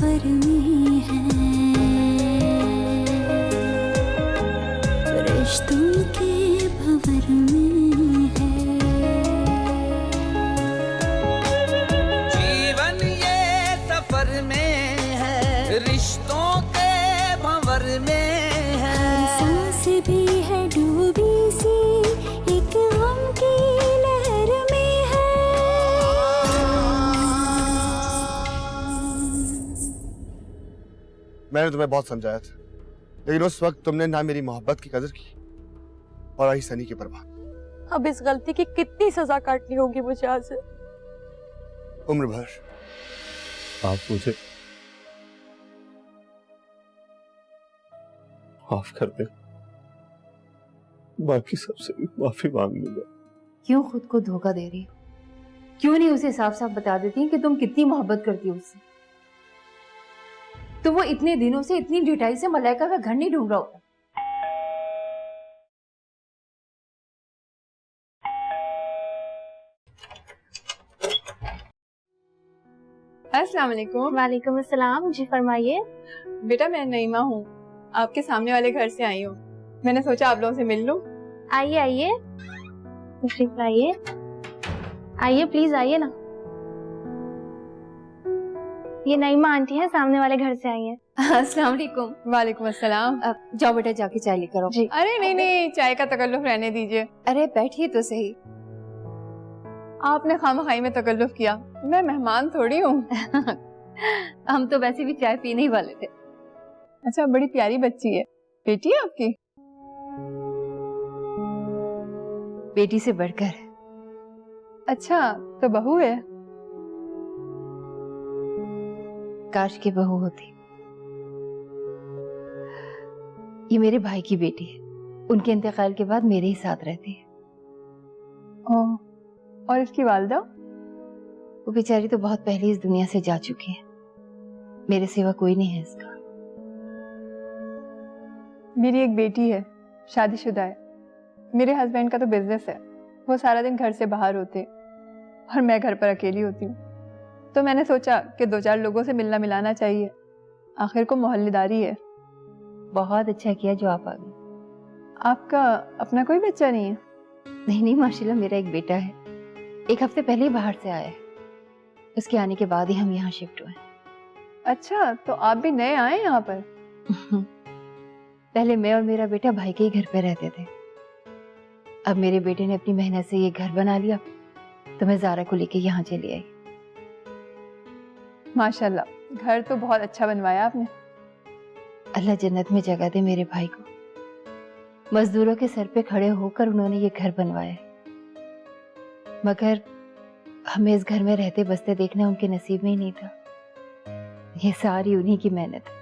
सफर में है, रिश्तों के भंवर में है। जीवन ये सफर में है, रिश्तों के भंवर में है। सांस भी है डूबी सी एक गम की लहर में है। मैंने तुम्हें बहुत समझाया था, लेकिन उस वक्त तुमने ना मेरी मोहब्बत की कदर की और आई सनी की परवाह। अब इस गलती की कितनी सजा काटनी होगी मुझे आज से? उम्र भर। आप मुझे माफ कर दे, बाकी सबसे भी माफी मांग लूंगा। क्यों खुद को धोखा दे रही हो? क्यों नहीं उसे साफ साफ बता देती कि तुम कितनी मोहब्बत करती हो उससे? तो वो इतने दिनों से इतनी ढिठाई से मलाइका का घर नहीं ढूंढ रहा होता। अस्सलाम वालेकुम। वालेकुम अस्सलाम। जी फरमाइए। बेटा मैं नईमा हूँ, आपके सामने वाले घर से आई हूँ। मैंने सोचा आप लोगों से मिल लूं। आइए आइए, तशरीफ लाइए, आइए प्लीज आइए ना। ये नईमा आंटी है, सामने वाले घर से आई हैं। अस्सलाम वालेकुम। वालेकुम अस्सलाम। जाओ बेटा जाके चाय लेकर आओ। जी। अरे नहीं नहीं, चाय का तकल्लुफ रहने दीजिए। अरे बैठिए तो सही। आपने खामखाई में तकल्लुफ किया, मैं मेहमान थोड़ी हूँ। हम तो वैसे भी चाय पीने ही वाले थे। अच्छा, बड़ी प्यारी बच्ची है। बेटी है आपकी? बेटी से बढ़कर। अच्छा, तो बहू है? काश की बहू होती। ये मेरे भाई की बेटी है, उनके इंतकाल के बाद मेरे ही साथ रहती है। ओह, और इसकी वालिदा? वो बेचारी तो बहुत पहले इस दुनिया से जा चुकी है, मेरे सिवा कोई नहीं है इसका। मेरी एक बेटी है, शादीशुदा है। मेरे हस्बैंड का तो बिजनेस है, वो सारा दिन घर से बाहर होते और मैं घर पर अकेली होती हूँ। तो मैंने सोचा कि 2-4 लोगों से मिलना मिलाना चाहिए, आखिर को मोहल्लेदारी है। बहुत अच्छा किया जो आप आ गए। आपका अपना कोई बच्चा नहीं है? नहीं माशाल्लाह, मेरा एक बेटा है, 1 हफ्ते पहले ही बाहर से आया है। उसके आने के बाद ही हम यहाँ शिफ्ट हुए। अच्छा, तो आप भी नए आए यहाँ पर? पहले मैं और मेरा बेटा भाई के ही घर पे रहते थे। अब मेरे बेटे ने अपनी मेहनत से ये घर बना लिया, तो मैं ज़ारा को लेके यहाँ चली आई। माशाल्लाह, घर तो बहुत अच्छा बनवाया आपने। अल्लाह जन्नत में जगह दे मेरे भाई को। मजदूरों के सर पे खड़े होकर उन्होंने ये घर बनवाया, मगर हमें इस घर में रहते बसते देखना उनके नसीब में ही नहीं था। ये सारी उन्हीं की मेहनत है।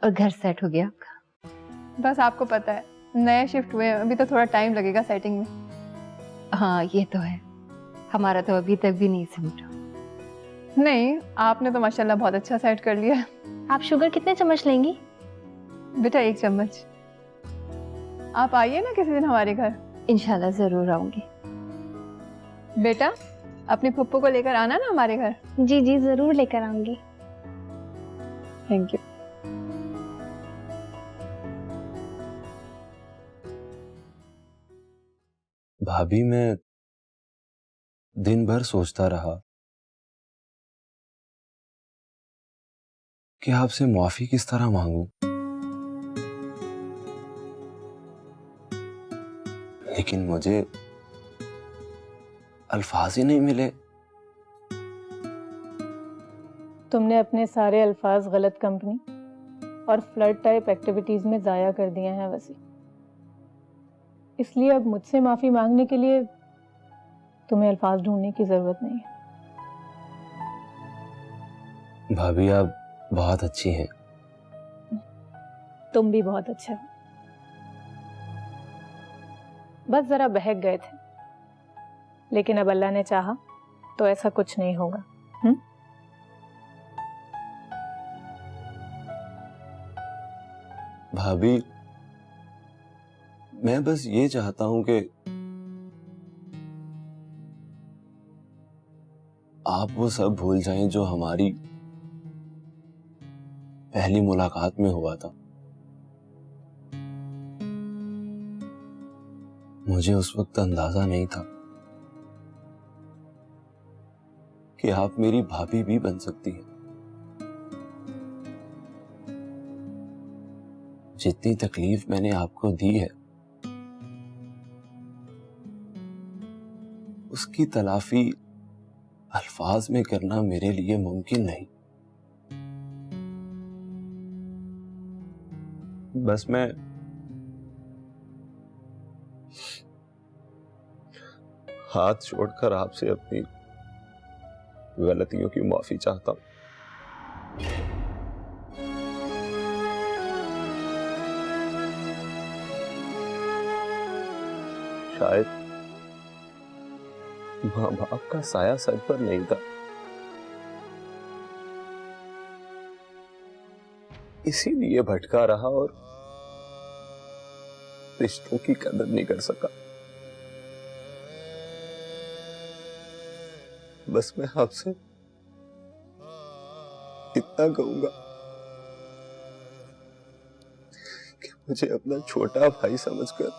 और घर सेट हो गया आपका? बस आपको पता है, नए शिफ्ट हुए हैं, अभी तो थोड़ा टाइम लगेगा सेटिंग में। हाँ ये तो है, हमारा तो अभी तक भी नहीं समझा। नहीं, आपने तो माशाल्लाह बहुत अच्छा सेट कर लिया। आप शुगर कितने चम्मच लेंगी? बेटा 1 चम्मच। आप आइए ना किसी दिन हमारे घर। इंशाल्लाह जरूर आऊंगी। बेटा अपनी फुप्पो को लेकर आना ना हमारे घर। जी जी जरूर लेकर आऊंगी। Thank you. भाभी, मैं दिन भर सोचता रहा कि आपसे माफी किस तरह मांगूं, लेकिन मुझे अल्फाज ही नहीं मिले। तुमने अपने सारे अल्फाज गलत कंपनी और फ्लर्ट टाइप एक्टिविटीज में जाया कर दिए हैं वसी, इसलिए अब मुझसे माफी मांगने के लिए तुम्हें अल्फाज ढूंढने की जरूरत नहीं है। भाभी, आप बहुत अच्छी हैं। तुम भी बहुत अच्छा हो, बस जरा बहक गए थे, लेकिन अब अल्लाह ने चाहा तो ऐसा कुछ नहीं होगा। भाभी, मैं बस ये चाहता हूं कि आप वो सब भूल जाएं जो हमारी पहली मुलाकात में हुआ था। मुझे उस वक्त अंदाजा नहीं था कि आप मेरी भाभी भी बन सकती हैं। जितनी तकलीफ मैंने आपको दी है, उसकी तलाफी अल्फाज में करना मेरे लिए मुमकिन नहीं। बस मैं हाथ जोड़कर आपसे अपनी गलतियों की माफी चाहता हूं। शायद मां बाप का साया सर पर नहीं था, इसीलिए भटका रहा और रिश्तों की कदर नहीं कर सका। बस मैं आपसे इतना कहूंगा कि मुझे अपना छोटा भाई समझकर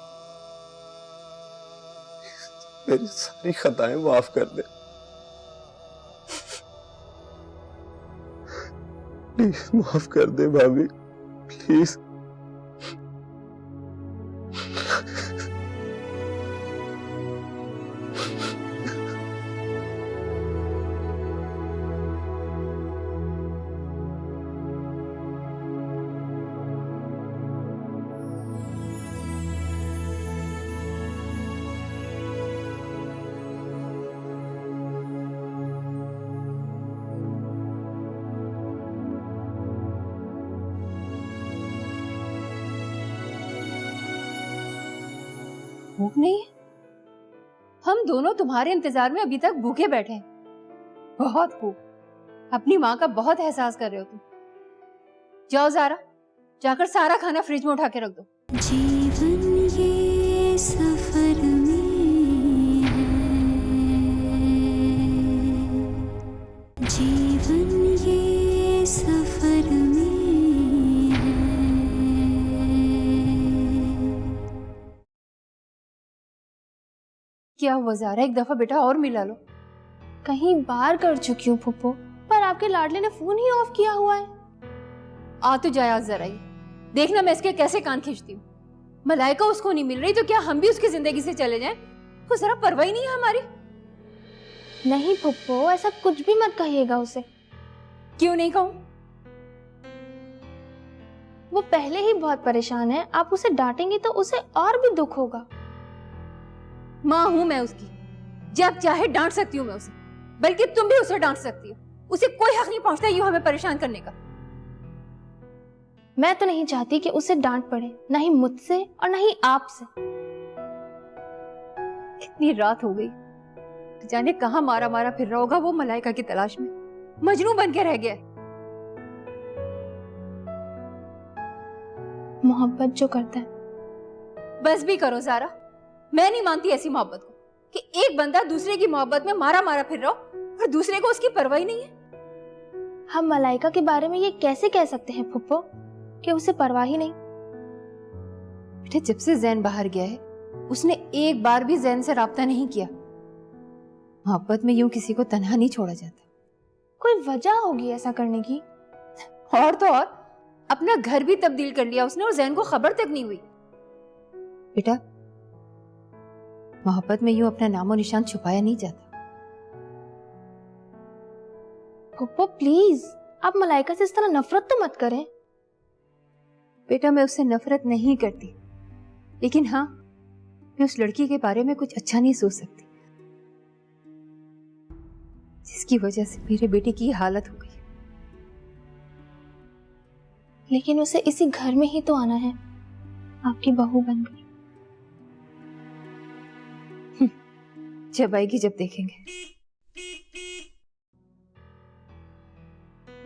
मेरी सारी खताएं माफ कर दे। प्लीज माफ कर दे भाभी, प्लीज। भूख नहीं है? हम दोनों तुम्हारे इंतजार में अभी तक भूखे बैठे हैं। बहुत भूख। अपनी माँ का बहुत एहसास कर रहे हो तुम। जाओ ज़ारा, जाकर सारा खाना फ्रिज में उठा के रख दो। जीवन ये सफर में है, जीवन ये सफर में है। क्या हुआ ज़ारा, एक दफा बेटा और मिला लो। कहीं बार कर चुकी हूँ फुप्पो, पर आपके लाडले ने फोन ही ऑफ किया हुआ है। आ तो जाए आज जरा, ये देखना मैं इसके कैसे कान खींचती हूँ। मलाइका उसको नहीं मिल रही तो क्या हम भी उसकी जिंदगी से चले जाएं? कुछ जरा परवाह ही नहीं है हमारी। नहीं फुप्पो, ऐसा कुछ भी मत कहिएगा उसे। क्यों नहीं कहूँ? वो पहले ही बहुत परेशान है, आप उसे डांटेंगी तो उसे और भी दुख होगा। माँ हूं मैं उसकी, जब चाहे डांट सकती हूँ मैं उसे, बल्कि तुम भी उसे डांट सकती हो। उसे कोई हक नहीं पहुंचता यूं हमें परेशान करने का। मैं तो नहीं चाहती कि उसे डांट पड़े, नहीं मुझसे और नहीं आपसे। इतनी रात हो गई, जाने कहां मारा मारा फिर रहा होगा वो मलाइका की तलाश में। मजनू बन के रह गया। मोहब्बत जो करता है। बस भी करो ज़ारा, मैं नहीं मानती ऐसी मोहब्बत को कि एक बंदा दूसरे की मोहब्बत में मारा मारा फिर रहा हो और दूसरे को उसकी परवाह ही नहीं है। हम मलाइका के बारे में ये कैसे कह सकते हैं फुप्पो कि उसे परवाह ही नहीं? बेटे, जब से जैन बाहर गया है उसने एक बार भी जैन से राब्ता नहीं किया। मोहब्बत में यूं किसी को तन्हा नहीं छोड़ा जाता। कोई वजह होगी ऐसा करने की। और तो और अपना घर भी तब्दील कर लिया उसने और जैन को खबर तक नहीं हुई। बेटा, मोहब्बत में यूं अपना नामो निशान छुपाया नहीं जाता। फुप्पो प्लीज, आप मलाइका से इस तरह नफरत तो मत करें। बेटा, मैं उससे नफरत नहीं करती, लेकिन हाँ, मैं उस लड़की के बारे में कुछ अच्छा नहीं सोच सकती जिसकी वजह से मेरे बेटे की हालत हो गई। लेकिन उसे इसी घर में ही तो आना है, आपकी बहू बनकर। जब आएगी जब देखेंगे।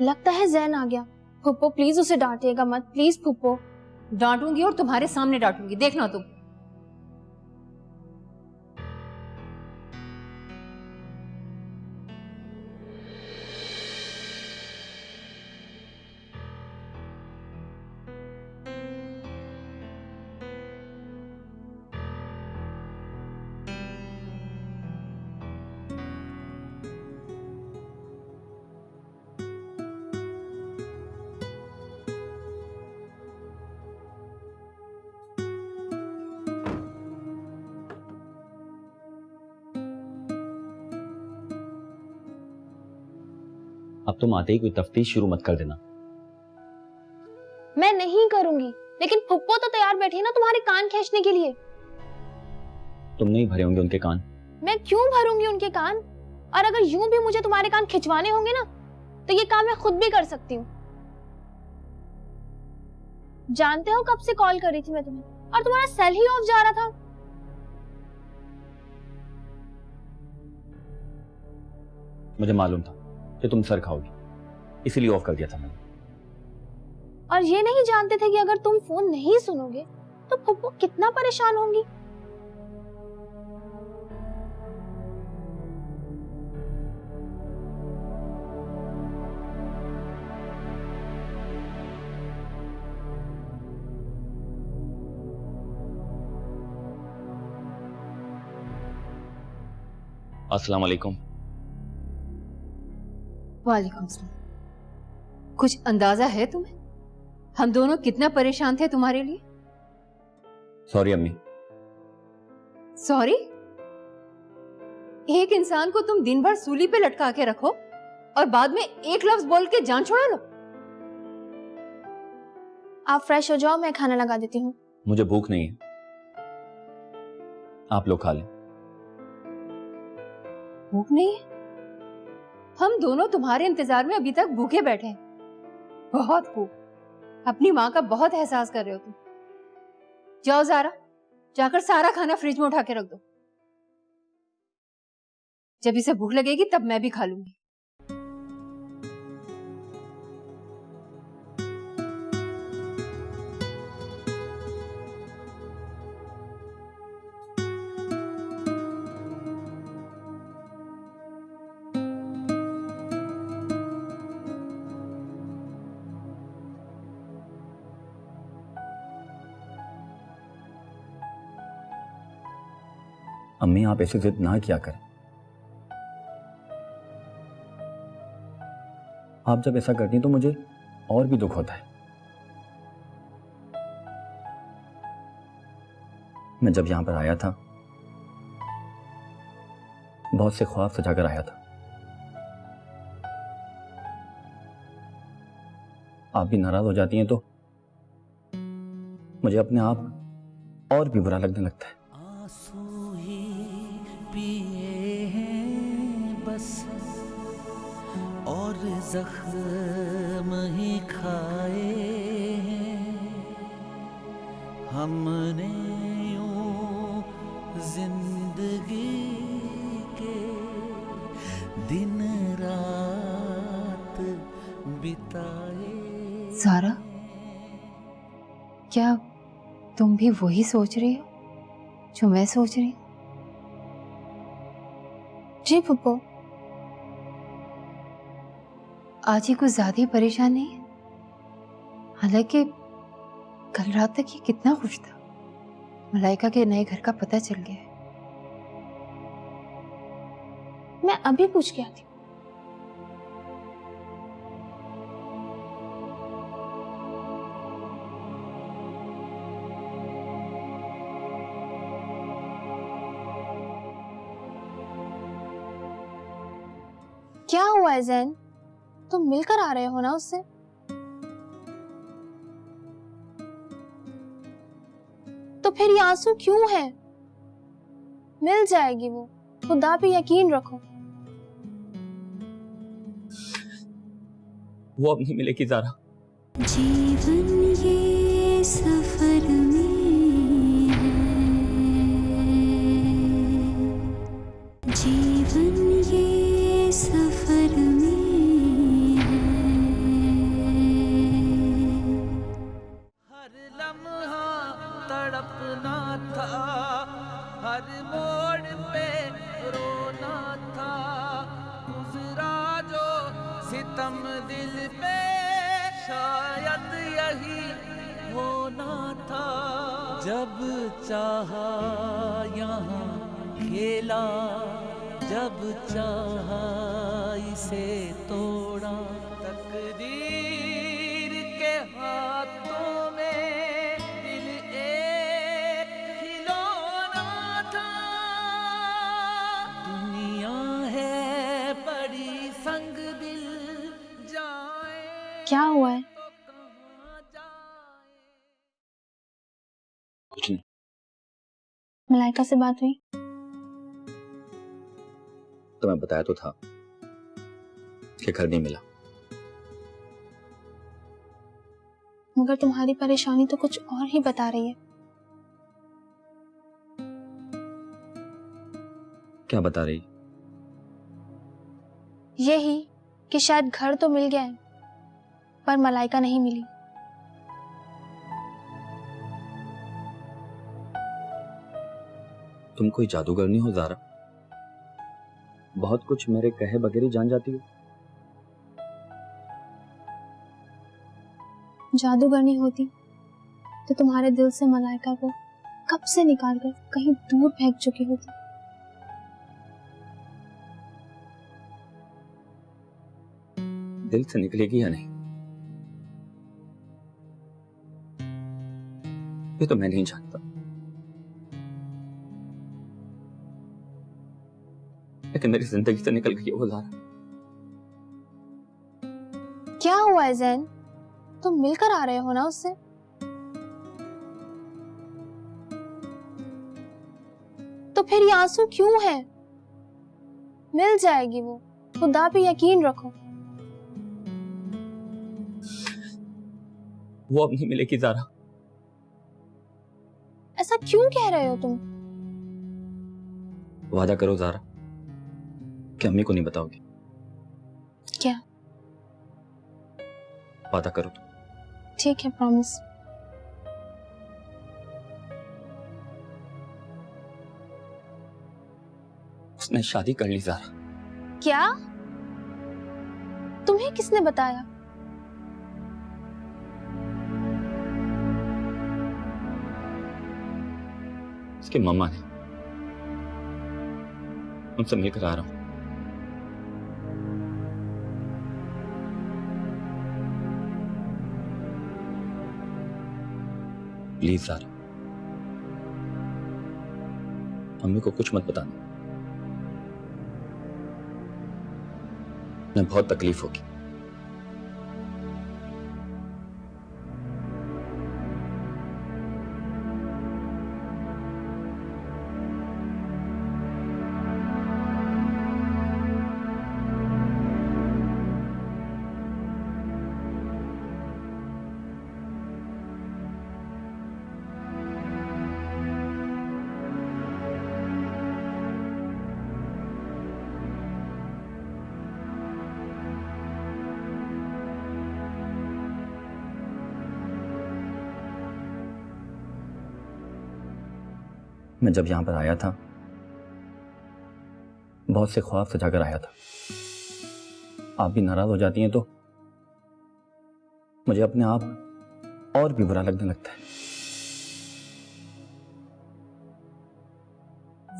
लगता है जैन आ गया। फुप्पो प्लीज उसे डांटिएगा मत, प्लीज फुप्पो। डांटूंगी और तुम्हारे सामने डांटूंगी, देखना तुम। अब तुम आते ही कोई तफ्तीश शुरू मत कर देना। मैं नहीं करूंगी, लेकिन फुप्पो तो तैयार बैठी है ना तुम्हारे कान खींचने के लिए। तुम नहीं भरे होंगे उनके कान। मैं क्यों भरूंगी उनके कान? और अगर यूं भी मुझे तुम्हारे कान खिंचवाने होंगे ना, तो ये काम मैं खुद भी कर सकती हूँ। जानते हो कब से कॉल कर रही थी मैं तुम्हें, और तुम्हारा सेल ही ऑफ जा रहा था। मुझे मालूम था कि तुम सर खाओगी, इसीलिए ऑफ कर दिया था मैंने। और ये नहीं जानते थे कि अगर तुम फोन नहीं सुनोगे तो फुप्पो कितना परेशान होंगी। अस्सलाम वालेकुम। वालेकुम सलाम। कुछ अंदाजा है तुम्हें हम दोनों कितना परेशान थे तुम्हारे लिए? सॉरी अम्मी। सॉरी? एक इंसान को तुम दिन भर सूली पे लटका के रखो और बाद में एक लफ्ज बोल के जान छोड़ा लो। आप फ्रेश हो जाओ, मैं खाना लगा देती हूँ। मुझे भूख नहीं है, आप लोग खा लें। भूख नहीं है? हम दोनों तुम्हारे इंतजार में अभी तक भूखे बैठे हैं। बहुत भूख। अपनी माँ का बहुत एहसास कर रहे हो तुम। जाओ ज़ारा, जाकर सारा खाना फ्रिज में उठा के रख दो। जब इसे भूख लगेगी तब मैं भी खा लूंगी। अम्मी आप ऐसे जिद ना किया करें। आप जब ऐसा करती हैं तो मुझे और भी दुख होता है। मैं जब यहां पर आया था बहुत से ख्वाब सजाकर आया था। आप भी नाराज हो जाती हैं तो मुझे अपने आप और भी बुरा लगने लगता है। आंसू ही पिए हैं बस और जख्म ही खाए हैं हमने यूं जिंदगी के दिन रात बिताए। ज़ारा, क्या तुम भी वही सोच रही हो जो मैं सोच रही हूँ? जी फुप्पो। आज ही कुछ ज्यादा ही परेशान नहीं है? हालांकि कल रात तक ये कितना खुश था। मलाइका के नए घर का पता चल गया है। मैं अभी पूछ के आती हूँ। क्या हुआ है जैन? तुम मिलकर आ रहे हो ना उससे? तो फिर ये आंसू क्यों है? मिल जाएगी वो, खुदा पे यकीन रखो। वो अब नहीं मिलेगी ज़ारा। जीवन ये सफर में है, जीवन ये सफर में है। हर लम्हा सितम दिल पे शायद यही होना था, जब चाहा यहाँ खेला, जब चाहा इसे तोड़ा। तकदीर के हाथों में दिल एक खिलौना था, दुनिया है बड़ी संग दिल जाए। क्या हुआ है? कुछ नहीं। मलाइका से बात हुई? तो मैं बताया तो था कि घर नहीं मिला। मगर तुम्हारी परेशानी तो कुछ और ही बता रही है। क्या बता रही? यही कि शायद घर तो मिल गया है पर मलाइका नहीं मिली। तुम कोई जादूगरनी हो ज़ारा, बहुत कुछ मेरे कहे बगैर ही जान जाती हो। जादूगरनी होती तो तुम्हारे दिल से मलाइका को कब से निकाल कर कहीं दूर फेंक चुकी होती। दिल से निकलेगी या नहीं ये तो मैं नहीं जानता, लेकिन मेरी जिंदगी से निकल गई वो ज़ारा। क्या हुआ है जैन? तुम मिलकर आ रहे हो ना उससे? तो फिर ये आंसू क्यों है? मिल जाएगी वो, खुदा पे यकीन रखो। वो अब नहीं मिलेगी ज़ारा। ऐसा क्यों कह रहे हो तुम? वादा करो ज़ारा कि अम्मी को नहीं बताओगी। क्या? वादा करो तुम। ठीक है, प्रॉमिस। उसने शादी कर ली ज़ारा। क्या? तुम्हें किसने बताया? उसकी मम्मा ने। उनसे मिलकर आ रहा हूं। प्लीज ज़ारा, मम्मी को कुछ मत बताना, उन्हें बहुत तकलीफ होगी। मैं जब यहां पर आया था बहुत से ख्वाब सजाकर आया था। आप भी नाराज हो जाती हैं तो मुझे अपने आप और भी बुरा लगने लगता है।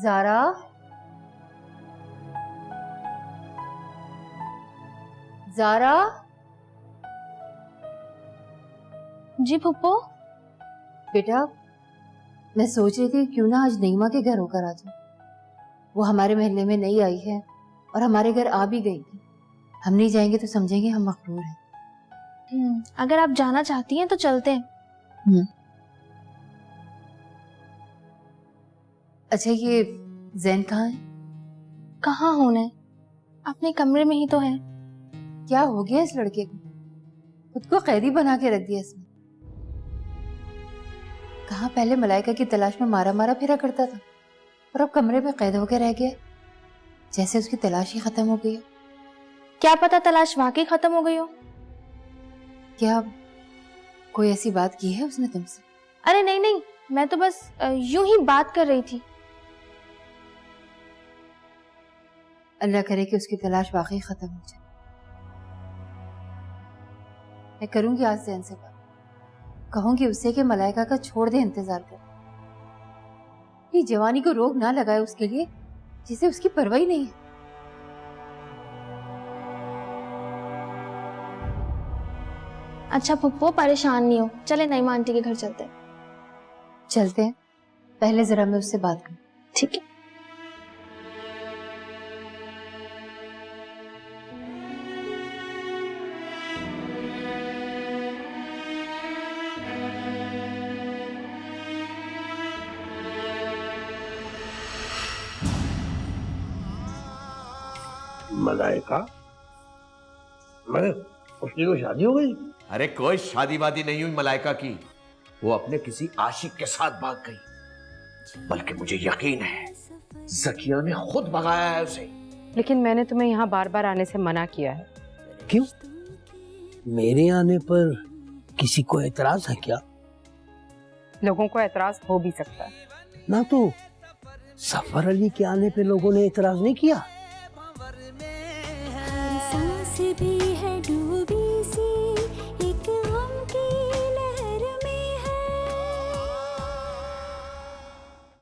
ज़ारा, ज़ारा। जी फुप्पो। बेटा, मैं सोच रही थी क्यों ना आज नईमा के घर होकर आ जाए। वो हमारे महल्ले में नई आई है और हमारे घर आ भी गई थी। हम नहीं जाएंगे तो समझेंगे हम मखरूर हैं। अगर आप जाना चाहती हैं तो चलते हैं। अच्छा, ये जैन कहाँ है? कहाँ होना है, अपने कमरे में ही तो है। क्या हो गया इस लड़के को? खुद को कैदी बना के रख दिया इसने। कहाँ पहले मलाइका की तलाश में मारा मारा फिरा करता था और अब कमरे में कैद होकर रह गया, जैसे उसकी तलाश ही खत्म हो गई हो। क्या पता तलाश वाकई खत्म हो गई हो। क्या कोई ऐसी बात की है उसने तुमसे? अरे नहीं नहीं, मैं तो बस यूं ही बात कर रही थी। अल्लाह करे कि उसकी तलाश वाकई खत्म हो जाए। मैं करूंगी आज जैन से बात, कहूंगी उससे कि मलाइका का छोड़ दे इंतजार कर, ये जवानी को रोग ना लगाए उसके लिए जिसे उसकी परवाह ही नहीं है। अच्छा पप्पू परेशान नहीं हो, चले नईमा आंटी के घर चलते हैं। चलते हैं, पहले जरा मैं उससे बात करूं। ठीक है। मलाइका, मैं उसकी को शादी हो गई? अरे कोई शादी वादी नहीं हुई मलाइका की, वो अपने किसी आशिक के साथ भाग गई। बल्कि मुझे यकीन है जकिया ने खुद भगाया है उसे। लेकिन मैंने तुम्हें यहाँ बार बार आने से मना किया है। क्यों? मेरे आने पर किसी को एतराज है क्या? लोगों को एतराज हो भी सकता है ना, तो सफर अली के आने पे लोगों ने एतराज नहीं किया। सांस भी है डूबी